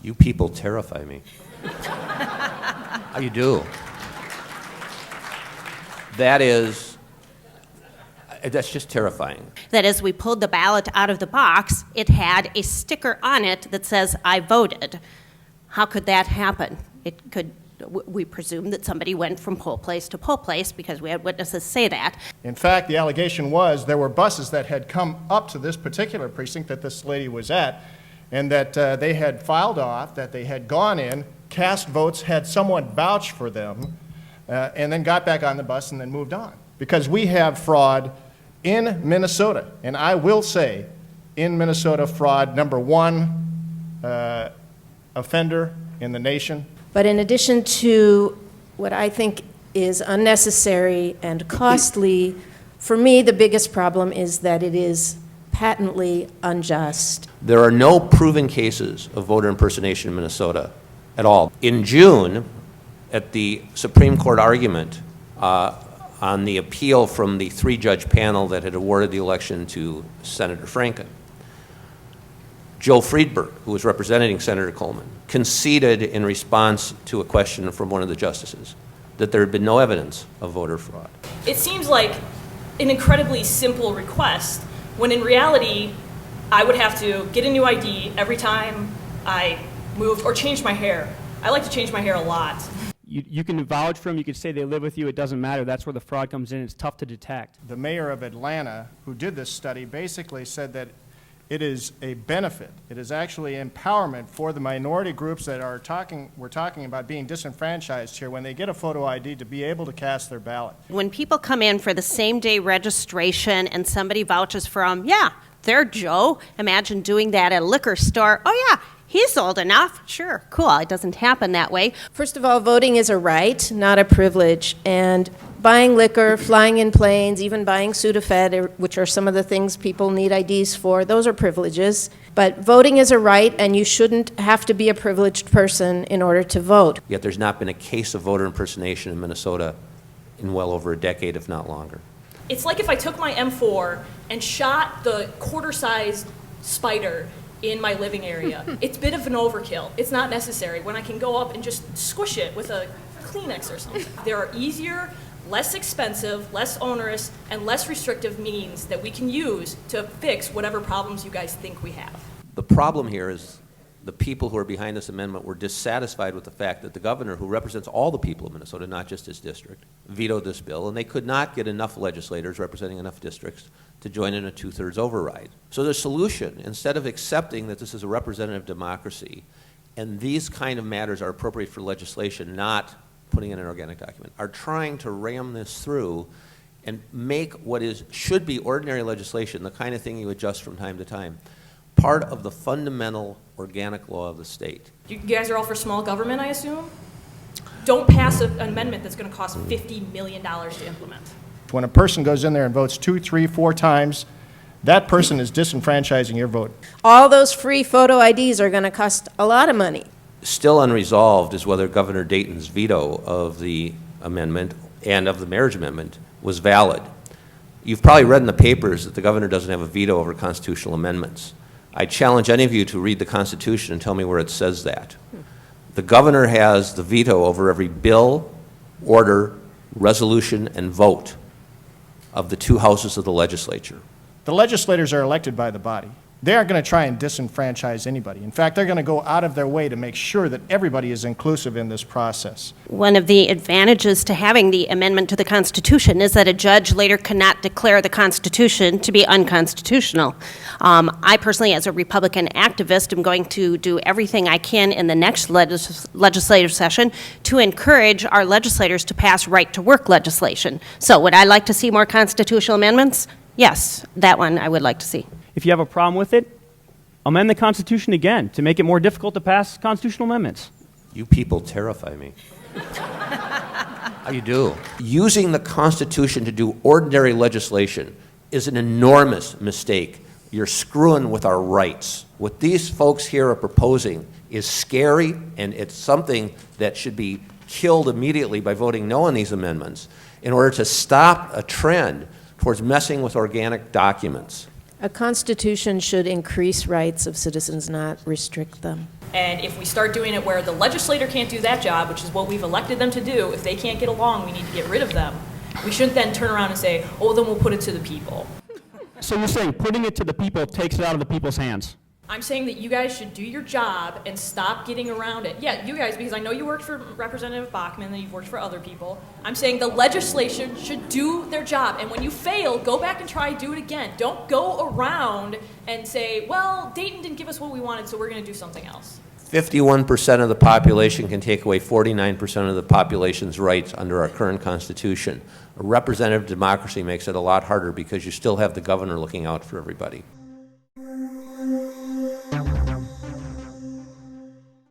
You people terrify me. How you do? That's just terrifying. That as we pulled the ballot out of the box, it had a sticker on it that says, "I voted." How could that happen? We presume that somebody went from poll place to poll place because we had witnesses say that. In fact, the allegation was there were buses that had come up to this particular precinct that this lady was at, and that they had filed off, that they had gone in, cast votes, had someone vouch for them, and then got back on the bus and then moved on. Because we have fraud in Minnesota, and I will say, in Minnesota, fraud #1 offender in the nation. But in addition to what I think is unnecessary and costly, for me, the biggest problem is that it is patently unjust. There are no proven cases of voter impersonation in Minnesota at all. In June, at the Supreme Court argument on the appeal from the 3-judge panel that had awarded the election to Senator Franken, Joe Friedberg, who was representing Senator Coleman, conceded in response to a question from one of the justices that there had been no evidence of voter fraud. It seems like an incredibly simple request, when in reality, I would have to get a new ID every time I moved or change my hair. I like to change my hair a lot. You can vouch for them, you can say they live with you, it doesn't matter. That's where the fraud comes in. It's tough to detect. The mayor of Atlanta, who did this study, basically said that it is a benefit. It is actually empowerment for the minority groups that we're talking about being disenfranchised here when they get a photo ID to be able to cast their ballot. When people come in for the same day registration and somebody vouches for them, yeah, they're Joe. Imagine doing that at a liquor store. Oh yeah, he's old enough. Sure, cool. It doesn't happen that way. First of all, voting is a right, not a privilege. And buying liquor, flying in planes, even buying Sudafed, which are some of the things people need IDs for, those are privileges. But voting is a right, and you shouldn't have to be a privileged person in order to vote. Yet there's not been a case of voter impersonation in Minnesota in well over a decade, if not longer. It's like if I took my M4 and shot the quarter-sized spider in my living area. It's a bit of an overkill. It's not necessary when I can go up and just squish it with a Kleenex or something. There are easier, less expensive, less onerous, and less restrictive means that we can use to fix whatever problems you guys think we have. The problem here is the people who are behind this amendment were dissatisfied with the fact that the governor, who represents all the people of Minnesota, not just his district, vetoed this bill, and they could not get enough legislators representing enough districts to join in a 2/3 override. So the solution, instead of accepting that this is a representative democracy and these kind of matters are appropriate for legislation, not putting in an organic document, are trying to ram this through and make what should be ordinary legislation, the kind of thing you adjust from time to time, part of the fundamental organic law of the state. You guys are all for small government, I assume? Don't pass an amendment that's going to cost $50 million to implement. When a person goes in there and votes 2, 3, 4 times, that person is disenfranchising your vote. All those free photo IDs are going to cost a lot of money. Still unresolved is whether Governor Dayton's veto of the amendment and of the marriage amendment was valid. You've probably read in the papers that the governor doesn't have a veto over constitutional amendments. I challenge any of you to read the Constitution and tell me where it says that. The governor has the veto over every bill, order, resolution, and vote of the 2 houses of the legislature. The legislators are elected by the body. They aren't going to try and disenfranchise anybody. In fact, they're going to go out of their way to make sure that everybody is inclusive in this process. One of the advantages to having the amendment to the Constitution is that a judge later cannot declare the Constitution to be unconstitutional. I personally, as a Republican activist, am going to do everything I can in the next legislative session to encourage our legislators to pass right-to-work legislation. So would I like to see more constitutional amendments? Yes, that one I would like to see. If you have a problem with it, amend the Constitution again to make it more difficult to pass constitutional amendments. You people terrify me. How you do? Using the Constitution to do ordinary legislation is an enormous mistake. You're screwing with our rights. What these folks here are proposing is scary, and it's something that should be killed immediately by voting no on these amendments in order to stop a trend towards messing with organic documents. A constitution should increase rights of citizens, not restrict them. And if we start doing it where the legislator can't do that job, which is what we've elected them to do, if they can't get along, we need to get rid of them. We shouldn't then turn around and say, oh, then we'll put it to the people. So you're saying putting it to the people takes it out of the people's hands? I'm saying that you guys should do your job and stop getting around it. Yeah, you guys, because I know you worked for Representative Bachmann and you've worked for other people. I'm saying the legislation should do their job. And when you fail, go back and try do it again. Don't go around and say, well, Dayton didn't give us what we wanted, so we're going to do something else. 51% of the population can take away 49% of the population's rights under our current Constitution. A representative democracy makes it a lot harder because you still have the governor looking out for everybody.